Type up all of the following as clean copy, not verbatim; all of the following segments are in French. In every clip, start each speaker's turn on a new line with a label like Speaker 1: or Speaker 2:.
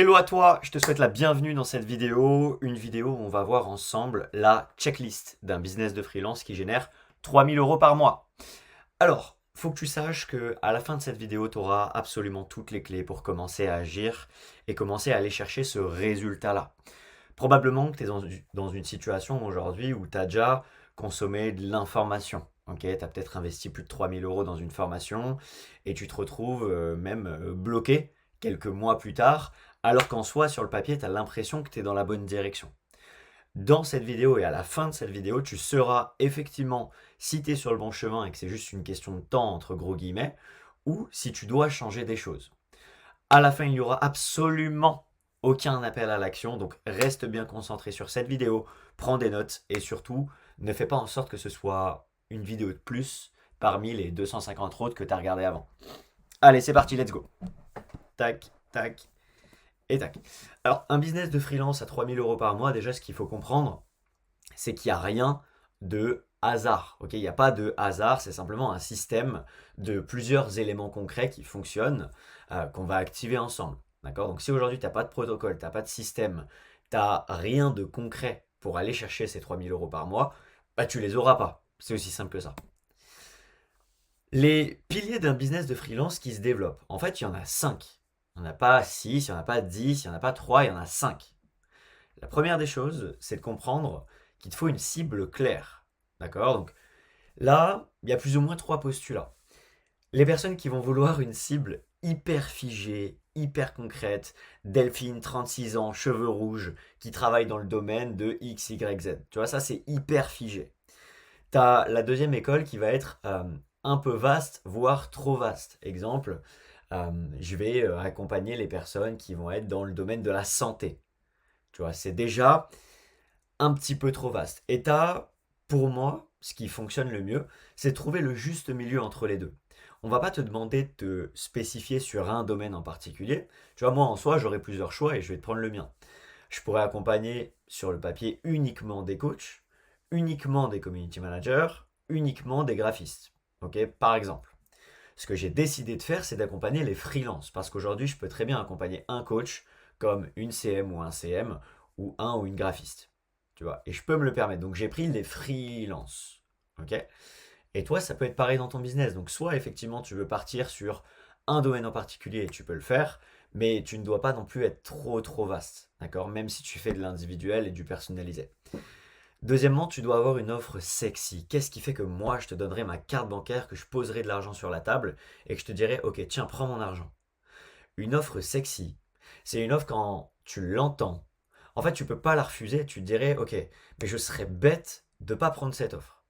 Speaker 1: Hello à toi, je te souhaite la bienvenue dans cette vidéo, une vidéo où on va voir ensemble la checklist d'un business de freelance qui génère 3 000 € par mois. Alors, faut que tu saches que à la fin de cette vidéo, tu auras absolument toutes les clés pour commencer à agir et commencer à aller chercher ce résultat-là. Probablement que tu es dans une situation aujourd'hui où tu as déjà consommé de l'information. Ok, tu as peut-être investi plus de 3 000 € dans une formation et tu te retrouves même bloqué quelques mois plus tard, alors qu'en soi, sur le papier, tu as l'impression que tu es dans la bonne direction. Dans cette vidéo et à la fin de cette vidéo, tu sauras effectivement si tu es sur le bon chemin et que c'est juste une question de temps, entre gros guillemets, ou si tu dois changer des choses. À la fin, il n'y aura absolument aucun appel à l'action, donc reste bien concentré sur cette vidéo, prends des notes et surtout, ne fais pas en sorte que ce soit une vidéo de plus parmi les 250 autres que tu as regardé avant. Allez, c'est parti, let's go. Tac, tac et tac. Alors, un business de freelance à 3 000 € par mois, déjà, ce qu'il faut comprendre, c'est qu'il n'y a rien de hasard. Ok, il n'y a pas de hasard, c'est simplement un système de plusieurs éléments concrets qui fonctionnent, qu'on va activer ensemble. D'accord. Donc si aujourd'hui tu n'as pas de protocole, tu n'as pas de système, tu n'as rien de concret pour aller chercher ces 3 000 € par mois, bah tu les auras pas. C'est aussi simple que ça. Les piliers d'un business de freelance qui se développe, en fait, il y en a 5. Il n'y en a pas 6, il n'y en a pas 10, il n'y en a pas 3, il y en a 5. La première des choses, c'est de comprendre qu'il te faut une cible claire. D'accord. Donc là, il y a plus ou moins 3 postulats. Les personnes qui vont vouloir une cible hyper figée, hyper concrète, Delphine, 36 ans, cheveux rouges, qui travaille dans le domaine de X, Y, Z. Tu vois, ça c'est hyper figé. T'as la deuxième école qui va être un peu vaste, voire trop vaste. Exemple, je vais accompagner les personnes qui vont être dans le domaine de la santé. Tu vois, c'est déjà un petit peu trop vaste. Et t'as, pour moi, ce qui fonctionne le mieux, c'est de trouver le juste milieu entre les deux. On va pas te demander de te spécifier sur un domaine en particulier. Tu vois, moi en soi, j'aurai plusieurs choix et je vais te prendre le mien. Je pourrais accompagner sur le papier uniquement des coachs, uniquement des community managers, uniquement des graphistes. Ok, par exemple. Ce que j'ai décidé de faire, c'est d'accompagner les freelances. Parce qu'aujourd'hui, je peux très bien accompagner un coach comme une CM ou un CM ou un ou une graphiste. Tu vois, et je peux me le permettre. Donc j'ai pris les freelances. Ok. Et toi, ça peut être pareil dans ton business. Donc soit effectivement tu veux partir sur un domaine en particulier et tu peux le faire, mais tu ne dois pas non plus être trop vaste. D'accord. Même si tu fais de l'individuel et du personnalisé. Deuxièmement, tu dois avoir une offre sexy. Qu'est-ce qui fait que moi, je te donnerai ma carte bancaire, que je poserai de l'argent sur la table et que je te dirai, ok, tiens, prends mon argent. Une offre sexy, c'est une offre quand tu l'entends. En fait, tu peux pas la refuser. Tu te dirais, ok, mais je serais bête de pas prendre cette offre.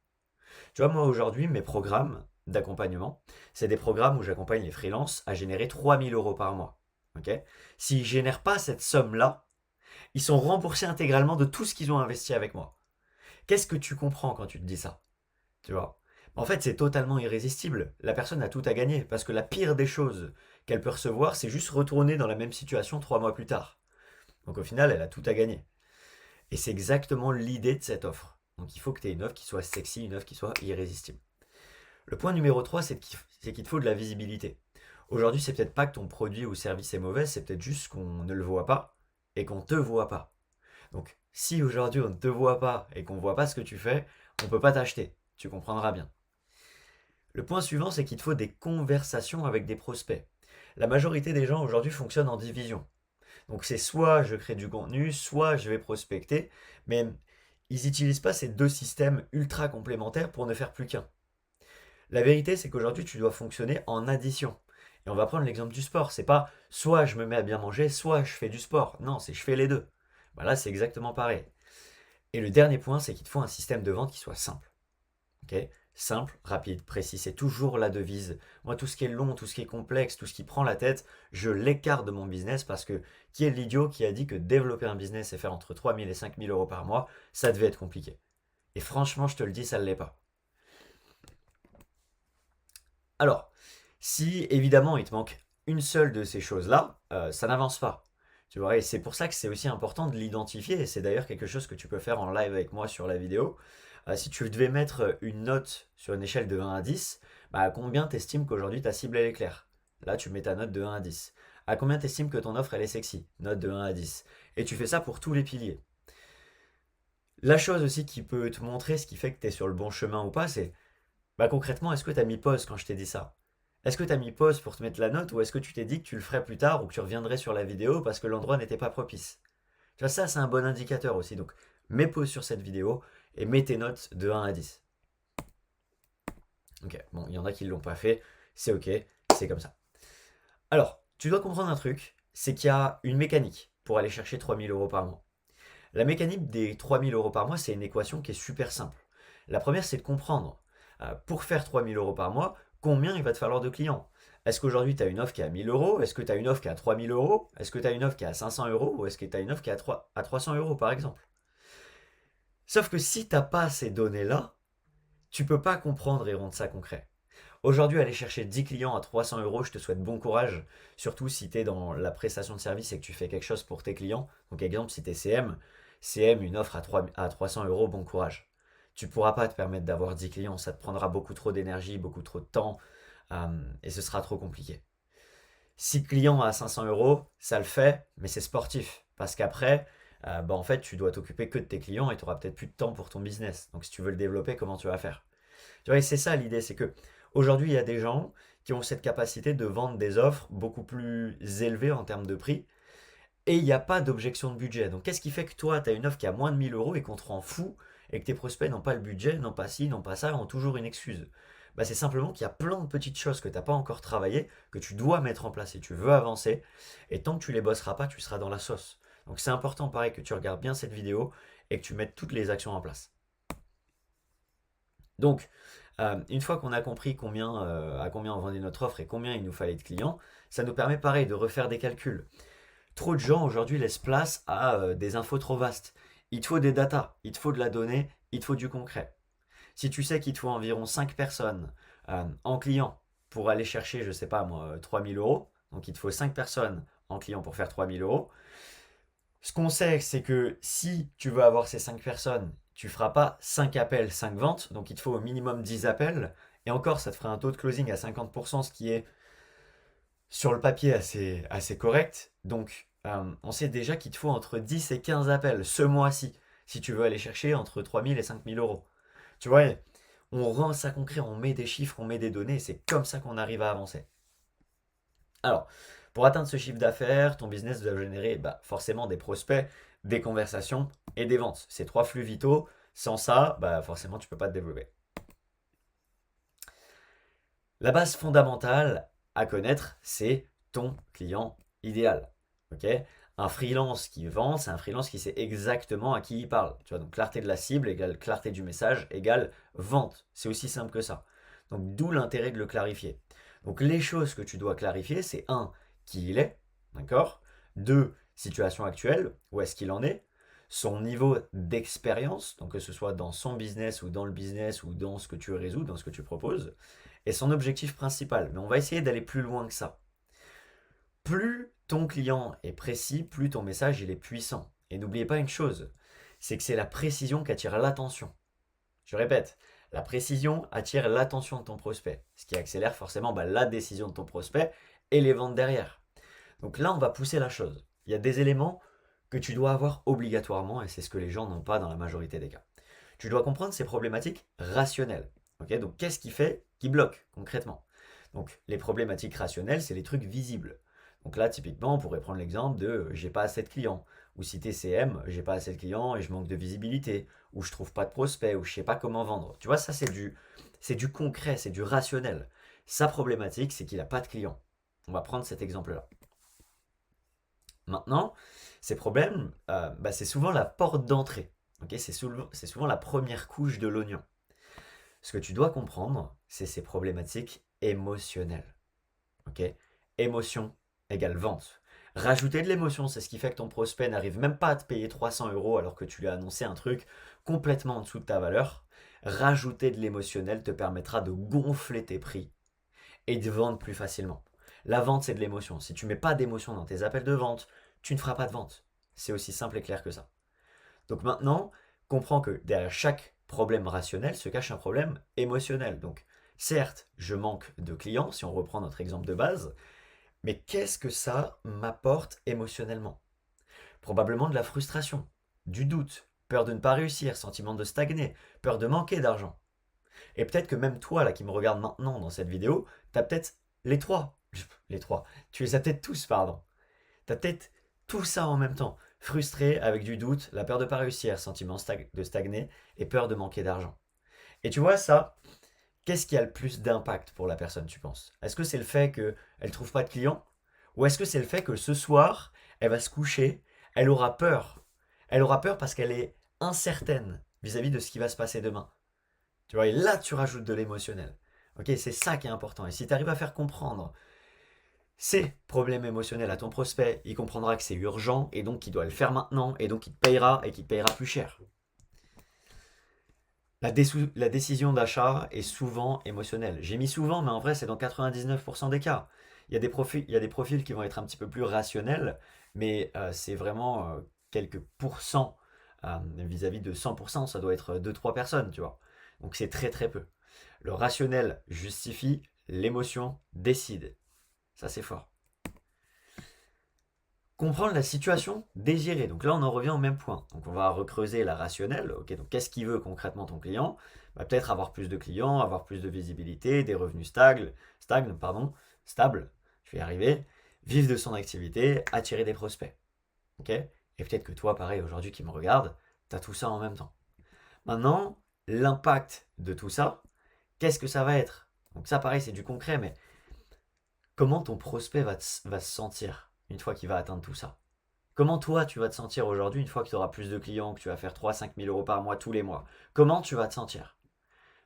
Speaker 1: Tu vois, moi aujourd'hui, mes programmes d'accompagnement, c'est des programmes où j'accompagne les freelances à générer 3 000 € par mois. Ok. S'ils ne génèrent pas cette somme-là, ils sont remboursés intégralement de tout ce qu'ils ont investi avec moi. Qu'est-ce que tu comprends quand tu te dis ça? Tu vois? En fait, c'est totalement irrésistible. La personne a tout à gagner parce que la pire des choses qu'elle peut recevoir, c'est juste retourner dans la même situation 3 mois plus tard. Donc au final, elle a tout à gagner. Et c'est exactement l'idée de cette offre. Donc il faut que tu aies une offre qui soit sexy, une offre qui soit irrésistible. Le point numéro 3, c'est qu'il te faut de la visibilité. Aujourd'hui, c'est peut-être pas que ton produit ou service est mauvais, c'est peut-être juste qu'on ne le voit pas et qu'on te voit pas. Donc, si aujourd'hui on ne te voit pas et qu'on ne voit pas ce que tu fais, on ne peut pas t'acheter. Tu comprendras bien. Le point suivant, c'est qu'il te faut des conversations avec des prospects. La majorité des gens aujourd'hui fonctionnent en division. Donc c'est soit je crée du contenu, soit je vais prospecter, mais ils n'utilisent pas ces deux systèmes ultra complémentaires pour ne faire plus qu'un. La vérité, c'est qu'aujourd'hui, tu dois fonctionner en addition. Et on va prendre l'exemple du sport. C'est pas soit je me mets à bien manger, soit je fais du sport. Non, c'est je fais les deux. Bah là, c'est exactement pareil. Et le dernier point, c'est qu'il te faut un système de vente qui soit simple. Ok. Simple, rapide, précis, c'est toujours la devise. Moi, tout ce qui est long, tout ce qui est complexe, tout ce qui prend la tête, je l'écarte de mon business parce que qui est l'idiot qui a dit que développer un business et faire entre 3 000 et 5 000 € par mois, ça devait être compliqué. Et franchement, je te le dis, ça ne l'est pas. Alors, si évidemment il te manque une seule de ces choses-là, ça n'avance pas. Tu vois, et c'est pour ça que c'est aussi important de l'identifier, et c'est d'ailleurs quelque chose que tu peux faire en live avec moi sur la vidéo. Si tu devais mettre une note sur une échelle de 1 à 10, bah, à combien t'estimes qu'aujourd'hui ta cible elle est claire? Là, tu mets ta note de 1 à 10. À combien tu estimes que ton offre elle est sexy? Note de 1 à 10. Et tu fais ça pour tous les piliers. La chose aussi qui peut te montrer ce qui fait que tu es sur le bon chemin ou pas, c'est concrètement, est-ce que tu as mis pause quand je t'ai dit ça? Est-ce que tu as mis pause pour te mettre la note ou est-ce que tu t'es dit que tu le ferais plus tard ou que tu reviendrais sur la vidéo parce que l'endroit n'était pas propice? Tu vois, ça, c'est un bon indicateur aussi. Donc, mets pause sur cette vidéo et mets tes notes de 1 à 10. Ok, bon, il y en a qui ne l'ont pas fait. C'est ok, c'est comme ça. Alors, tu dois comprendre un truc, c'est qu'il y a une mécanique pour aller chercher 3000 euros par mois. La mécanique des 3000 euros par mois, c'est une équation qui est super simple. La première, c'est de comprendre, pour faire 3000 euros par mois, combien il va te falloir de clients. Est-ce qu'aujourd'hui, tu as une offre qui est à 1000 euros? Est-ce que tu as une offre qui est à 3000 euros? Est-ce que tu as une offre qui est à 500 euros? Ou est-ce que tu as une offre qui est à 300 euros, par exemple? Sauf que si tu n'as pas ces données-là, tu peux pas comprendre et rendre ça concret. Aujourd'hui, aller chercher 10 clients à 300 euros, je te souhaite bon courage, surtout si tu es dans la prestation de service et que tu fais quelque chose pour tes clients. Donc, exemple, si tu es CM, une offre à 300 euros, bon courage. Tu ne pourras pas te permettre d'avoir 10 clients, ça te prendra beaucoup trop d'énergie, beaucoup trop de temps, et ce sera trop compliqué. 6 clients à 500 euros, ça le fait, mais c'est sportif. Parce qu'après, en fait, tu dois t'occuper que de tes clients et tu auras peut-être plus de temps pour ton business. Donc, si tu veux le développer, comment tu vas faire? Tu vois, et c'est ça l'idée, c'est que aujourd'hui, il y a des gens qui ont cette capacité de vendre des offres beaucoup plus élevées en termes de prix et il n'y a pas d'objection de budget. Donc, qu'est-ce qui fait que toi, tu as une offre qui a moins de 1000 euros et qu'on te rend fou et que tes prospects n'ont pas le budget, n'ont pas ci, n'ont pas ça, ont toujours une excuse? C'est simplement qu'il y a plein de petites choses que tu n'as pas encore travaillées, que tu dois mettre en place et tu veux avancer. Et tant que tu les bosseras pas, tu seras dans la sauce. Donc, c'est important, pareil, que tu regardes bien cette vidéo et que tu mettes toutes les actions en place. Donc, une fois qu'on a compris à combien on vendait notre offre et combien il nous fallait de clients, ça nous permet pareil de refaire des calculs. Trop de gens aujourd'hui laissent place à des infos trop vastes. Il te faut des datas, il te faut de la donnée, il te faut du concret. Si tu sais qu'il te faut environ 5 personnes en client pour aller chercher, je ne sais pas moi, 3000 euros, donc il te faut 5 personnes en client pour faire 3000 euros, ce qu'on sait, c'est que si tu veux avoir ces 5 personnes, tu ne feras pas 5 appels, 5 ventes, donc il te faut au minimum 10 appels, et encore, ça te fera un taux de closing à 50%, ce qui est sur le papier assez correct. Donc, on sait déjà qu'il te faut entre 10 et 15 appels ce mois-ci, si tu veux aller chercher entre 3000 et 5000 euros. Tu vois, on rend ça concret, on met des chiffres, on met des données, et c'est comme ça qu'on arrive à avancer. Alors, pour atteindre ce chiffre d'affaires, ton business doit générer forcément des prospects, des conversations et des ventes. C'est 3 flux vitaux. Sans ça, forcément, tu ne peux pas te développer. La base fondamentale à connaître, c'est ton client idéal. Ok? Un freelance qui vend, c'est un freelance qui sait exactement à qui il parle. Tu vois, donc clarté de la cible égale clarté du message égale vente. C'est aussi simple que ça. Donc d'où l'intérêt de le clarifier. Donc les choses que tu dois clarifier, c'est un, qui il est, d'accord? Deux, situation actuelle, où est-ce qu'il en est? Son niveau d'expérience, donc que ce soit dans son business ou dans le business ou dans ce que tu résous, dans ce que tu proposes, et son objectif principal. Mais on va essayer d'aller plus loin que ça. Plus ton client est précis, plus ton message il est puissant. Et n'oubliez pas une chose, c'est que c'est la précision qui attire l'attention. Je répète, la précision attire l'attention de ton prospect, ce qui accélère forcément la décision de ton prospect et les ventes derrière. Donc là, on va pousser la chose. Il y a des éléments que tu dois avoir obligatoirement, et c'est ce que les gens n'ont pas dans la majorité des cas. Tu dois comprendre ces problématiques rationnelles. Donc qu'est-ce qui bloque concrètement? Donc les problématiques rationnelles, c'est les trucs visibles. Donc là, typiquement, on pourrait prendre l'exemple de j'ai pas assez de clients. Ou si t'es CM, j'ai pas assez de clients et je manque de visibilité. Ou je trouve pas de prospects, ou je sais pas comment vendre. Tu vois, ça c'est du concret, c'est du rationnel. Sa problématique, c'est qu'il a pas de clients. On va prendre cet exemple-là. Maintenant, ces problèmes, c'est souvent la porte d'entrée. C'est souvent la première couche de l'oignon. Ce que tu dois comprendre, c'est ces problématiques émotionnelles. Émotion égale vente. Rajouter de l'émotion, c'est ce qui fait que ton prospect n'arrive même pas à te payer 300 euros alors que tu lui as annoncé un truc complètement en dessous de ta valeur. Rajouter de l'émotionnel te permettra de gonfler tes prix et de vendre plus facilement. La vente, c'est de l'émotion. Si tu mets pas d'émotion dans tes appels de vente, tu ne feras pas de vente. C'est aussi simple et clair que ça. Donc maintenant, comprends que derrière chaque problème rationnel se cache un problème émotionnel. Donc certes, je manque de clients, si on reprend notre exemple de base, Mais qu'est-ce que ça m'apporte émotionnellement? Probablement de la frustration, du doute, peur de ne pas réussir, sentiment de stagner, peur de manquer d'argent. Et peut-être que même toi, là, qui me regarde maintenant dans cette vidéo, t'as peut-être les trois. Les trois. Tu les as peut-être tous, pardon. T'as peut-être tout ça en même temps. Frustré, avec du doute, la peur de ne pas réussir, sentiment de stagner et peur de manquer d'argent. Et tu vois, ça, qu'est-ce qui a le plus d'impact pour la personne, tu penses? Est-ce que c'est le fait qu'elle ne trouve pas de clients? Ou est-ce que c'est le fait que ce soir, elle va se coucher, elle aura peur? Elle aura peur parce qu'elle est incertaine vis-à-vis de ce qui va se passer demain. Tu vois, et là, tu rajoutes de l'émotionnel. Ok, c'est ça qui est important. Et si tu arrives à faire comprendre ces problèmes émotionnels à ton prospect, il comprendra que c'est urgent et donc qu'il doit le faire maintenant et donc il te payera et qu'il te payera plus cher. La décision d'achat est souvent émotionnelle. J'ai mis souvent, mais en vrai, c'est dans 99% des cas. Il y a des profils qui vont être un petit peu plus rationnels, mais c'est vraiment quelques pourcents vis-à-vis de 100%. Ça doit être deux trois personnes, tu vois. Donc c'est très très peu. Le rationnel justifie, l'émotion décide. Ça, c'est fort. Comprendre la situation désirée. Donc là, on en revient au même point. Donc on va recreuser la rationnelle. Ok, donc qu'est-ce qu'il veut concrètement ton client? Bah, peut-être avoir plus de clients, avoir plus de visibilité, des revenus stables, je vais y arriver, vivre de son activité, attirer des prospects. Ok? Et peut-être que toi, pareil, aujourd'hui qui me regarde, tu as tout ça en même temps. Maintenant, l'impact de tout ça, qu'est-ce que ça va être? Donc ça, pareil, c'est du concret, mais comment ton prospect va se sentir une fois qu'il va atteindre tout ça? Comment toi tu vas te sentir aujourd'hui une fois que tu auras plus de clients, que tu vas faire 3 à 5 000 euros par mois tous les mois? Comment tu vas te sentir?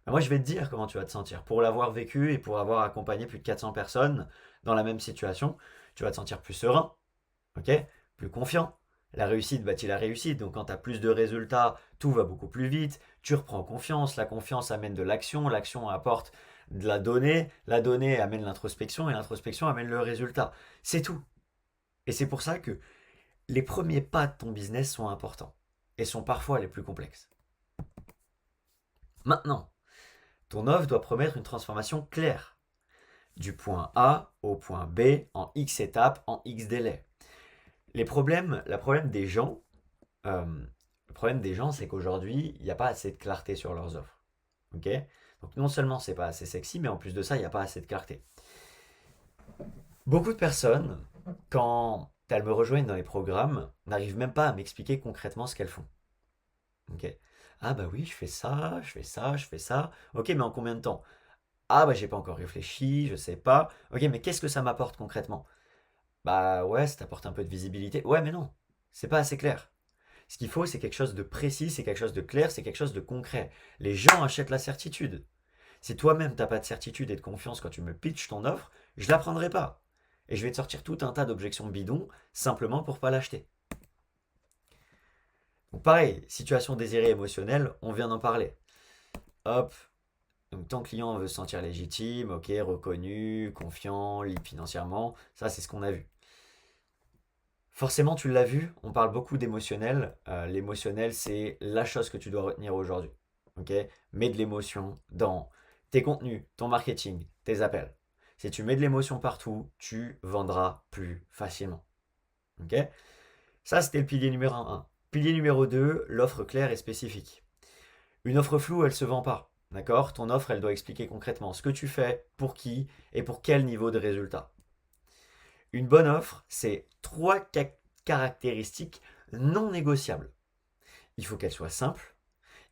Speaker 1: Ben moi je vais te dire comment tu vas te sentir. Pour l'avoir vécu et pour avoir accompagné plus de 400 personnes dans la même situation, tu vas te sentir plus serein, ok? Plus confiant. La réussite bâtit la réussite, donc quand tu as plus de résultats, tout va beaucoup plus vite, tu reprends confiance, la confiance amène de l'action, l'action apporte de la donnée amène l'introspection et l'introspection amène le résultat. C'est tout. Et c'est pour ça que les premiers pas de ton business sont importants et sont parfois les plus complexes. Maintenant, ton offre doit promettre une transformation claire, du point A au point B en X étapes, en X délais. Le problème des gens, c'est qu'aujourd'hui, il n'y a pas assez de clarté sur leurs offres. Ok? Donc non seulement c'est pas assez sexy, mais en plus de ça, il n'y a pas assez de clarté. Beaucoup de personnes, quand elles me rejoignent dans les programmes, n'arrivent même pas à m'expliquer concrètement ce qu'elles font. Ok. Ah bah oui, je fais ça, je fais ça, je fais ça. Ok, mais en combien de temps? Ah bah j'ai pas encore réfléchi, je sais pas. Ok, mais qu'est-ce que ça m'apporte concrètement? Bah ouais, ça t'apporte un peu de visibilité. Ouais, mais non, c'est pas assez clair. Ce qu'il faut, c'est quelque chose de précis, c'est quelque chose de clair, c'est quelque chose de concret. Les gens achètent la certitude. Si toi-même t'as pas de certitude et de confiance quand tu me pitches ton offre, je la prendrai pas. Et je vais te sortir tout un tas d'objections bidons simplement pour pas l'acheter. Donc pareil, situation désirée émotionnelle, on vient d'en parler. Hop, donc ton client veut se sentir légitime, ok, reconnu, confiant, libre financièrement, ça c'est ce qu'on a vu. Forcément tu l'as vu, on parle beaucoup d'émotionnel. L'émotionnel c'est la chose que tu dois retenir aujourd'hui. Ok, mets de l'émotion dans tes contenus, ton marketing, tes appels. Si tu mets de l'émotion partout, tu vendras plus facilement. Ok, ça c'était le pilier numéro 1. Pilier numéro 2, l'offre claire et spécifique. Une offre floue, elle se vend pas. D'accord? Ton offre, elle doit expliquer concrètement ce que tu fais, pour qui et pour quel niveau de résultat. Une bonne offre, c'est trois caractéristiques non négociables. Il faut qu'elle soit simple.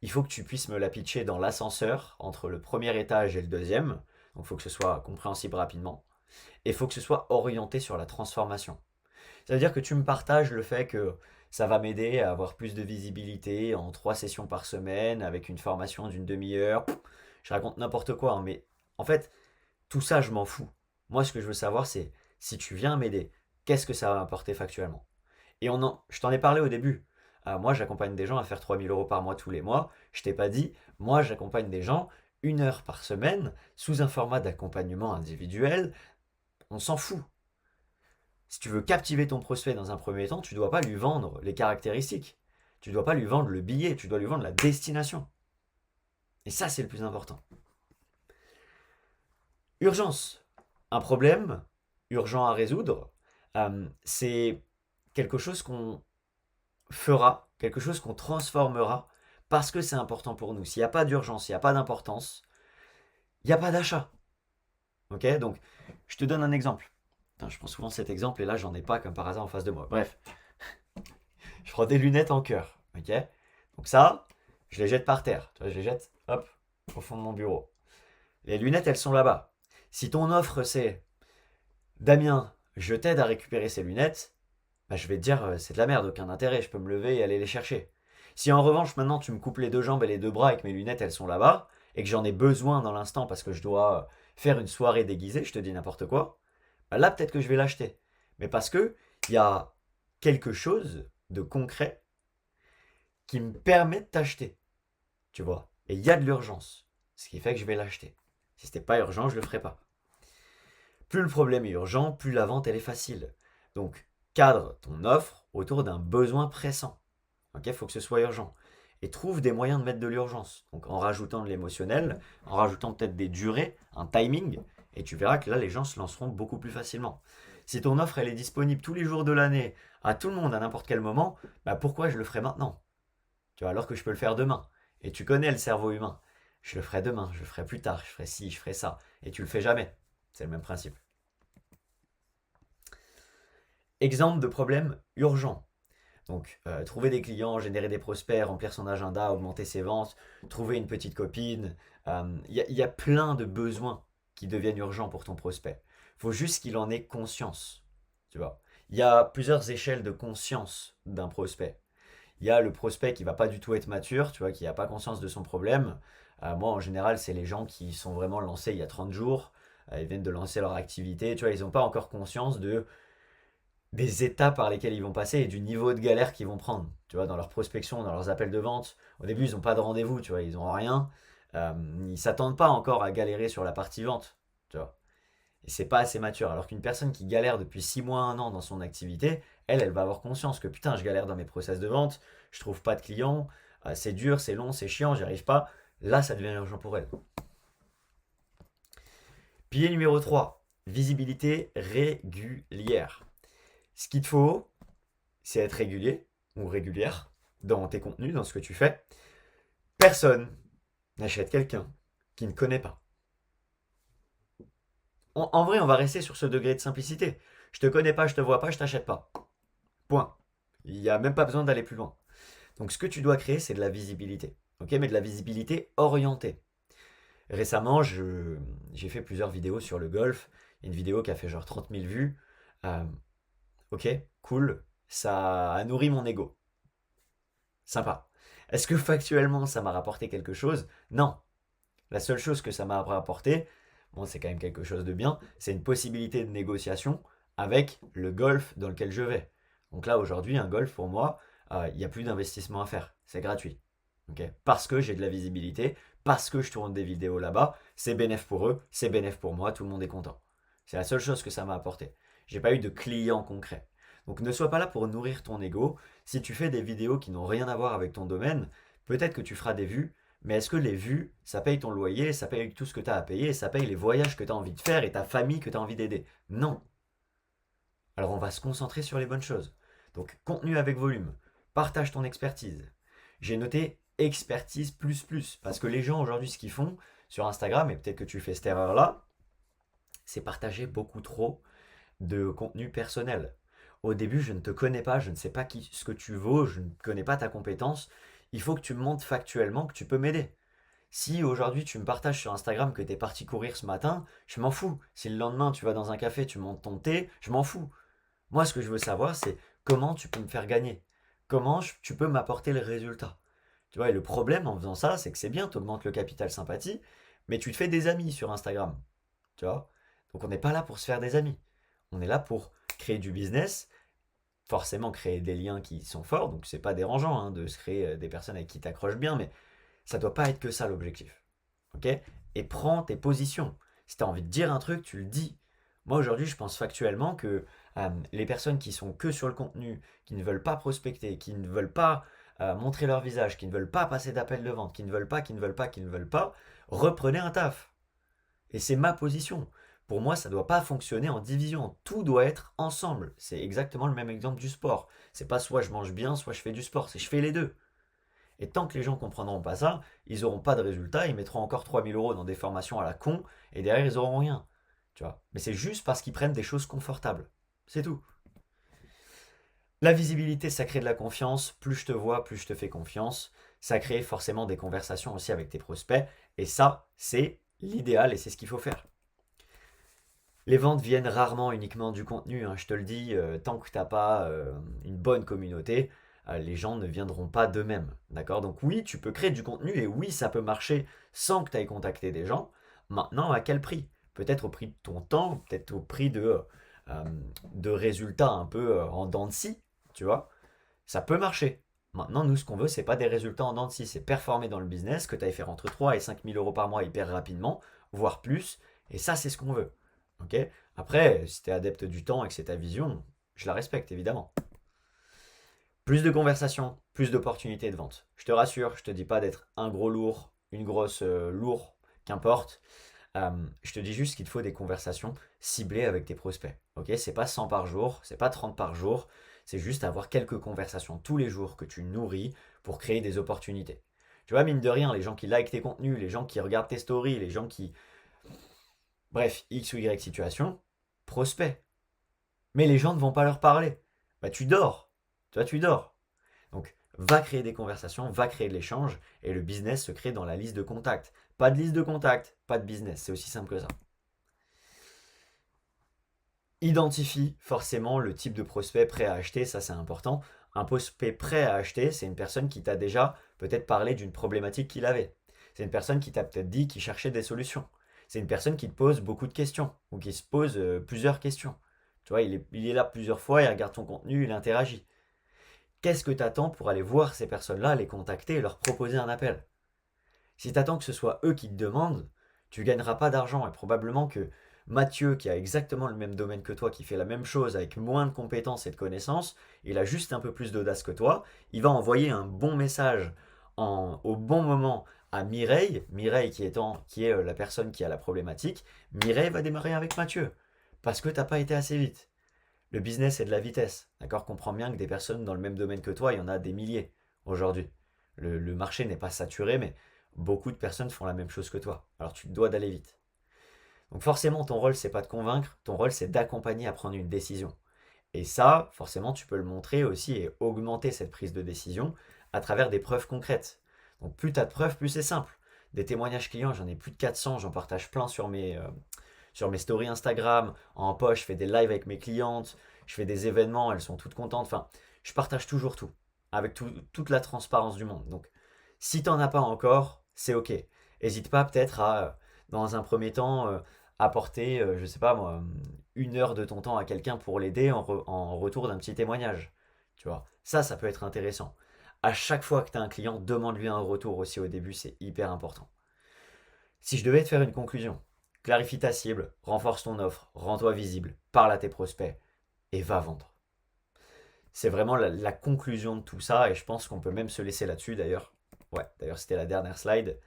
Speaker 1: Il faut que tu puisses me la pitcher dans l'ascenseur entre le premier étage et le deuxième. Donc il faut que ce soit compréhensible rapidement. Et il faut que ce soit orienté sur la transformation. Ça veut dire que tu me partages le fait que ça va m'aider à avoir plus de visibilité en 3 sessions par semaine avec une formation d'une demi-heure. Je raconte n'importe quoi, hein, mais en fait, tout ça, je m'en fous. Moi, ce que je veux savoir, c'est si tu viens m'aider, qu'est-ce que ça va m'apporter factuellement? Je t'en ai parlé au début. Moi, j'accompagne des gens à faire 3 000 euros par mois tous les mois. Je t'ai pas dit, moi, j'accompagne des gens 1 heure par semaine sous un format d'accompagnement individuel. On s'en fout. Si tu veux captiver ton prospect dans un premier temps, tu ne dois pas lui vendre les caractéristiques. Tu ne dois pas lui vendre le billet, tu dois lui vendre la destination. Et ça, c'est le plus important. Urgence. Un problème, urgent à résoudre, c'est quelque chose qu'on fera, quelque chose qu'on transformera parce que c'est important pour nous. S'il n'y a pas d'urgence, s'il n'y a pas d'importance, il n'y a pas d'achat. Ok? Donc, je te donne un exemple. Putain, je prends souvent cet exemple et là, j'en ai pas comme par hasard en face de moi. Bref, je prends des lunettes en cœur. Ok? Donc, ça, je les jette par terre. Tu vois, je les jette, hop, au fond de mon bureau. Les lunettes, elles sont là-bas. Si ton offre, c'est Damien, je t'aide à récupérer ces lunettes, bah, je vais te dire, c'est de la merde, aucun intérêt, je peux me lever et aller les chercher. Si en revanche, maintenant, tu me coupes les deux jambes et les deux bras et que mes lunettes, elles sont là-bas, et que j'en ai besoin dans l'instant parce que je dois faire une soirée déguisée, je te dis n'importe quoi, bah là, peut-être que je vais l'acheter. Mais parce que il y a quelque chose de concret qui me permet de t'acheter, tu vois. Et il y a de l'urgence, ce qui fait que je vais l'acheter. Si c'était pas urgent, je le ferais pas. Plus le problème est urgent, plus la vente elle est facile. Donc cadre ton offre autour d'un besoin pressant. Ok, il faut que ce soit urgent. Et trouve des moyens de mettre de l'urgence. Donc en rajoutant de l'émotionnel, en rajoutant peut-être des durées, un timing, et tu verras que là les gens se lanceront beaucoup plus facilement. Si ton offre elle est disponible tous les jours de l'année, à tout le monde à n'importe quel moment, bah pourquoi je le ferais maintenant? Tu vois, alors que je peux le faire demain. Et tu connais le cerveau humain. Je le ferai demain, je le ferai plus tard, je ferai ci, je ferai ça. Et tu le fais jamais. C'est le même principe. Exemple de problème urgent. Donc, trouver des clients, générer des prospects, remplir son agenda, augmenter ses ventes, trouver une petite copine. Il y a plein de besoins qui deviennent urgents pour ton prospect. Il faut juste qu'il en ait conscience. Tu vois. Il y a plusieurs échelles de conscience d'un prospect. Il y a le prospect qui va pas du tout être mature, tu vois, qui n'a pas conscience de son problème. Moi, en général, c'est les gens qui sont vraiment lancés il y a 30 jours. Ils viennent de lancer leur activité. Tu vois, ils n'ont pas encore conscience des étapes par lesquelles ils vont passer et du niveau de galère qu'ils vont prendre. Tu vois, dans leur prospection, dans leurs appels de vente. Au début, ils n'ont pas de rendez-vous, tu vois, ils n'ont rien. Ils s'attendent pas encore à galérer sur la partie vente, tu vois. Et c'est pas assez mature. Alors qu'une personne qui galère depuis 6 mois, 1 an dans son activité, elle va avoir conscience que putain, je galère dans mes process de vente, je trouve pas de clients, c'est dur, c'est long, c'est chiant, j'y arrive pas. Là, ça devient urgent pour elle. Pilier numéro 3, visibilité régulière. Ce qu'il te faut, c'est être régulier ou régulière dans tes contenus, dans ce que tu fais. Personne n'achète quelqu'un qui ne connaît pas. En vrai, on va rester sur ce degré de simplicité. Je te connais pas, je te vois pas, je t'achète pas. Point. Il n'y a même pas besoin d'aller plus loin. Donc ce que tu dois créer, c'est de la visibilité. Ok, mais de la visibilité orientée. Récemment, j'ai fait plusieurs vidéos sur le golf. Une vidéo qui a fait genre 30 000 vues. Euh, ok, cool. Ça a nourri mon ego. Sympa. Est-ce que factuellement ça m'a rapporté quelque chose? Non. La seule chose que ça m'a rapporté, bon, c'est quand même quelque chose de bien, c'est une possibilité de négociation avec le golf dans lequel je vais. Donc là, aujourd'hui, un golf pour moi, il n'y a plus d'investissement à faire. C'est gratuit. Ok, parce que j'ai de la visibilité, parce que je tourne des vidéos là-bas, c'est bénéf pour eux, c'est bénéf pour moi, tout le monde est content. C'est la seule chose que ça m'a apporté. J'ai pas eu de clients concrets. Donc ne sois pas là pour nourrir ton ego. Si tu fais des vidéos qui n'ont rien à voir avec ton domaine, peut-être que tu feras des vues, mais est-ce que les vues, ça paye ton loyer, ça paye tout ce que tu as à payer, ça paye les voyages que tu as envie de faire et ta famille que tu as envie d'aider? Non. Alors on va se concentrer sur les bonnes choses. Donc contenu avec volume, partage ton expertise. J'ai noté expertise plus plus, parce que les gens aujourd'hui ce qu'ils font sur Instagram, et peut-être que tu fais cette erreur-là, c'est partager beaucoup trop de contenu personnel. Au début, je ne te connais pas, je ne sais pas ce que tu vaux, je ne connais pas ta compétence. Il faut que tu me montres factuellement que tu peux m'aider. Si aujourd'hui tu me partages sur Instagram que tu es parti courir ce matin, je m'en fous. Si le lendemain tu vas dans un café, tu montes ton thé, je m'en fous. Moi, ce que je veux savoir, c'est comment tu peux me faire gagner. Comment tu peux m'apporter le résultat. Tu vois, et le problème en faisant ça, c'est que c'est bien, tu augmentes le capital sympathie, mais tu te fais des amis sur Instagram. Tu vois. Donc on n'est pas là pour se faire des amis. On est là pour créer du business, forcément créer des liens qui sont forts, donc c'est pas dérangeant hein, de se créer des personnes avec qui t'accroches bien, mais ça doit pas être que ça l'objectif. Ok. Et prends tes positions. Si tu as envie de dire un truc, tu le dis. Moi aujourd'hui, je pense factuellement que les personnes qui sont que sur le contenu, qui ne veulent pas prospecter, qui ne veulent pas montrer leur visage, qui ne veulent pas passer d'appel de vente, qui ne veulent pas, reprenez un taf. Et c'est ma position. Pour moi, ça ne doit pas fonctionner en division. Tout doit être ensemble. C'est exactement le même exemple du sport. C'est pas soit je mange bien, soit je fais du sport. C'est je fais les deux. Et tant que les gens comprendront pas ça, ils n'auront pas de résultat. Ils mettront encore 3 000 € dans des formations à la con. Et derrière, ils n'auront rien. Tu vois. Mais c'est juste parce qu'ils prennent des choses confortables. C'est tout. La visibilité, ça crée de la confiance. Plus je te vois, plus je te fais confiance. Ça crée forcément des conversations aussi avec tes prospects. Et ça, c'est l'idéal et c'est ce qu'il faut faire. Les ventes viennent rarement uniquement du contenu, hein, je te le dis, tant que tu n'as pas une bonne communauté, les gens ne viendront pas d'eux-mêmes. D'accord. Donc oui, tu peux créer du contenu et oui, ça peut marcher sans que tu ailles contacter des gens. Maintenant, à quel prix? Peut-être au prix de ton temps, peut-être au prix euh, de résultats un peu en dents de scie, tu vois. Ça peut marcher. Maintenant, nous, ce qu'on veut, c'est pas des résultats en dents de scie, c'est performer dans le business, que tu ailles faire entre 3 et 5 000 € par mois hyper rapidement, voire plus. Et ça, c'est ce qu'on veut. Ok. Après, si tu es adepte du temps et que c'est ta vision, je la respecte évidemment. Plus de conversations, plus d'opportunités de vente. Je te rassure, je te dis pas d'être un gros lourd, une grosse lourd, qu'importe. Je te dis juste qu'il te faut des conversations ciblées avec tes prospects. Ok, c'est pas 100 par jour, c'est pas 30 par jour, c'est juste avoir quelques conversations tous les jours que tu nourris pour créer des opportunités. Tu vois, mine de rien, les gens qui likent tes contenus, les gens qui regardent tes stories, les gens qui... Bref, X ou Y situation, prospect. Mais les gens ne vont pas leur parler. Bah tu dors. Toi tu dors. Donc va créer des conversations, va créer de l'échange et le business se crée dans la liste de contacts. Pas de liste de contacts, pas de business. C'est aussi simple que ça. Identifie forcément le type de prospect prêt à acheter, ça c'est important. Un prospect prêt à acheter, c'est une personne qui t'a déjà peut-être parlé d'une problématique qu'il avait. C'est une personne qui t'a peut-être dit qu'il cherchait des solutions. C'est une personne qui te pose beaucoup de questions ou qui se pose plusieurs questions. Tu vois, il est là plusieurs fois, il regarde ton contenu, il interagit. Qu'est-ce que tu attends pour aller voir ces personnes-là, les contacter et leur proposer un appel? Si tu attends que ce soit eux qui te demandent, tu gagneras pas d'argent et probablement que Mathieu, qui a exactement le même domaine que toi, qui fait la même chose avec moins de compétences et de connaissances, il a juste un peu plus d'audace que toi, il va envoyer un bon message au bon moment à Mireille, Mireille qui est la personne qui a la problématique, Mireille va démarrer avec Mathieu, parce que t'as pas été assez vite. Le business, c'est de la vitesse. D'accord. Comprends bien que des personnes dans le même domaine que toi, il y en a des milliers aujourd'hui. Le marché n'est pas saturé, mais beaucoup de personnes font la même chose que toi. Alors tu te dois d'aller vite. Donc forcément, ton rôle, c'est pas de convaincre, ton rôle, c'est d'accompagner à prendre une décision. Et ça, forcément, tu peux le montrer aussi et augmenter cette prise de décision à travers des preuves concrètes. Donc plus tu as de preuves, plus c'est simple. Des témoignages clients, j'en ai plus de 400, j'en partage plein sur mes stories Instagram, en poche, je fais des lives avec mes clientes, je fais des événements, elles sont toutes contentes. Enfin, je partage toujours tout, avec toute la transparence du monde. Donc, si tu n'en as pas encore, c'est ok. N'hésite pas peut-être à, dans un premier temps, apporter, je sais pas moi, 1 heure de ton temps à quelqu'un pour l'aider en retour d'un petit témoignage. Tu vois, ça peut être intéressant. À chaque fois que tu as un client, demande-lui un retour aussi au début, c'est hyper important. Si je devais te faire une conclusion, clarifie ta cible, renforce ton offre, rends-toi visible, parle à tes prospects et va vendre. C'est vraiment la conclusion de tout ça et je pense qu'on peut même se laisser là-dessus d'ailleurs. Ouais, d'ailleurs c'était la dernière slide.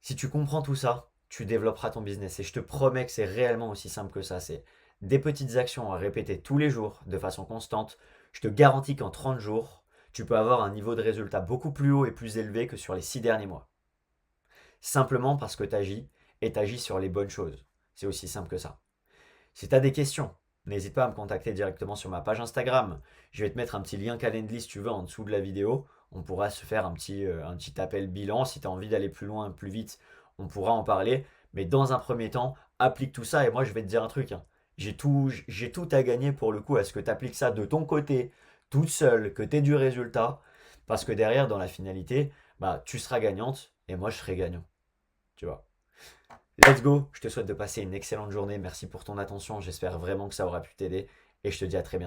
Speaker 1: Si tu comprends tout ça, tu développeras ton business et je te promets que c'est réellement aussi simple que ça. C'est des petites actions à répéter tous les jours de façon constante. Je te garantis qu'en 30 jours, tu peux avoir un niveau de résultat beaucoup plus haut et plus élevé que sur les 6 derniers mois. Simplement parce que tu agis et tu agis sur les bonnes choses. C'est aussi simple que ça. Si tu as des questions, n'hésite pas à me contacter directement sur ma page Instagram. Je vais te mettre un petit lien Calendly si tu veux en dessous de la vidéo. On pourra se faire un petit appel bilan. Si tu as envie d'aller plus loin, plus vite, on pourra en parler. Mais dans un premier temps, applique tout ça et moi je vais te dire un truc, hein. J'ai tout à gagner pour le coup à ce que tu appliques ça de ton côté, toute seule, que tu aies du résultat. Parce que derrière, dans la finalité, bah, tu seras gagnante et moi je serai gagnant. Tu vois. Let's go, je te souhaite de passer une excellente journée. Merci pour ton attention. J'espère vraiment que ça aura pu t'aider et je te dis à très bientôt.